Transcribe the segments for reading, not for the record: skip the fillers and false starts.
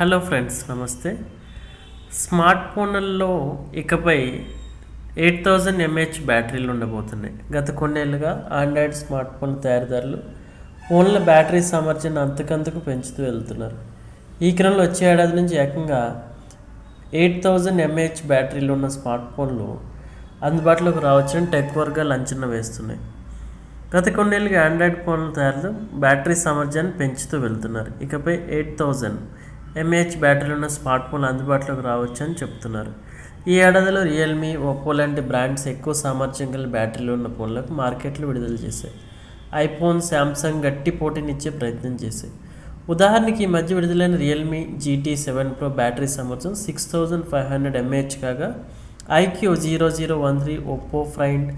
Hello friends, నమస్తే. Smart ఫోన్లలో ఇకపై 8000 ఎంఏహెచ్ బ్యాటరీలు ఉండబోతున్నాయి. గత కొన్నేళ్లుగా ఆండ్రాయిడ్ స్మార్ట్ ఫోన్ తయారీదారులు ఫోన్ల బ్యాటరీ సామర్థ్యాన్ని అంతకంతకు పెంచుతూ వెళ్తున్నారు. ఈ క్రమంలో వచ్చే ఏడాది నుంచి ఏకంగా 8000 ఎంఏహెచ్ బ్యాటరీలు ఉన్న స్మార్ట్ ఫోన్లు అందుబాటులోకి రావచ్చని టెక్ వర్గాలు అంచనా వేస్తున్నాయి. గత కొన్నేళ్లుగా ఆండ్రాయిడ్ ఫోన్ల తయారీలో బ్యాటరీ సామర్థ్యాన్ని పెంచుతూ వెళ్తున్నారు. ఇకపై 8000 ఎంఏహెచ్ బ్యాటరీలు ఉన్న స్మార్ట్ ఫోన్లు అందుబాటులోకి రావచ్చని చెప్తున్నారు. ఈ ఏడాదిలో రియల్మీ, ఒప్పో లాంటి బ్రాండ్స్ ఎక్కువ సామర్థ్యం గల బ్యాటరీలు ఉన్న ఫోన్లకు మార్కెట్లో విడుదల చేశాయి. ఐఫోన్, శాంసంగ్ గట్టి పోటీనిచ్చే ప్రయత్నం చేశాయి. ఉదాహరణకి ఈ మధ్య విడుదలైన రియల్మీ GT7 Pro బ్యాటరీ సామర్థ్యం 6500 ఎంఏహెచ్ కాగా IQ 0013, ఒప్పో ఫైండ్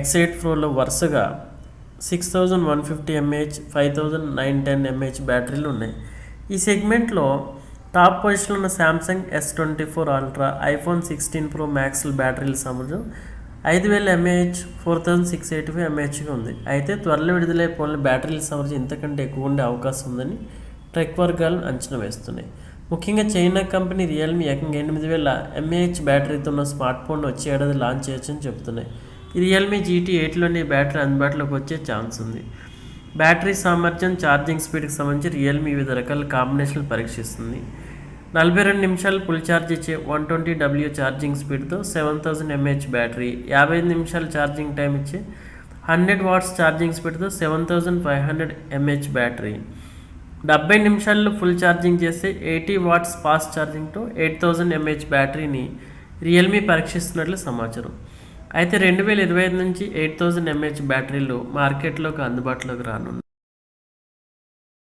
X8 Proలో వరుసగా 6150 ఎంఏహెచ్, 5910 ఎంఏహెచ్ బ్యాటరీలు ఉన్నాయి. ఈ సెగ్మెంట్లో టాప్ పొజిషన్లో ఉన్న Samsung S24 Ultra, iPhone 16 Pro Maxల బ్యాటరీల సామర్థ్యం 5000 ఎంఏహెచ్, 4685 ఎంఏహెచ్గా ఉంది. అయితే త్వరలో విడుదలై ఫోన్ల బ్యాటరీల సామర్థ్యం ఇంతకంటే ఎక్కువ ఉండే అవకాశం ఉందని టెక్ వర్గాలు అంచనా వేస్తున్నాయి. ముఖ్యంగా చైనా కంపెనీ రియల్మీ ఏకంగా 8000 ఎంఏహెచ్ బ్యాటరీతో ఉన్న స్మార్ట్ ఫోన్ వచ్చే ఏడాది లాంచ్ చేయొచ్చని చెబుతున్నాయి. ఈ రియల్మీ GT8లోని బ్యాటరీ అందుబాటులోకి వచ్చే ఛాన్స్ ఉంది. బ్యాటరీ సామర్థ్యం, ఛార్జింగ్ స్పీడ్కి సంబంధించి రియల్మీ వివిధ రకాల కాంబినేషన్లు పరీక్షిస్తుంది. 42 నిమిషాలు ఫుల్ ఛార్జ్ ఇచ్చే 120W ఛార్జింగ్ స్పీడ్తో 7000 ఎంఏహెచ్ బ్యాటరీ, 55 నిమిషాలు ఛార్జింగ్ టైం ఇచ్చే 100 వాట్స్ ఛార్జింగ్ స్పీడ్తో 7500 ఎంఏహెచ్ బ్యాటరీ, 70 నిమిషాల్లో ఫుల్ ఛార్జింగ్ చేసే 80 వాట్స్ ఫాస్ట్ ఛార్జింగ్తో 8000 ఎంఏహెచ్ బ్యాటరీని రియల్మీ పరీక్షిస్తున్నట్లు సమాచారం. అయితే 2025 నుంచి 8000 ఎంఏహెచ్ బ్యాటరీలు మార్కెట్లోకి అందుబాటులోకి రానున్నాయి.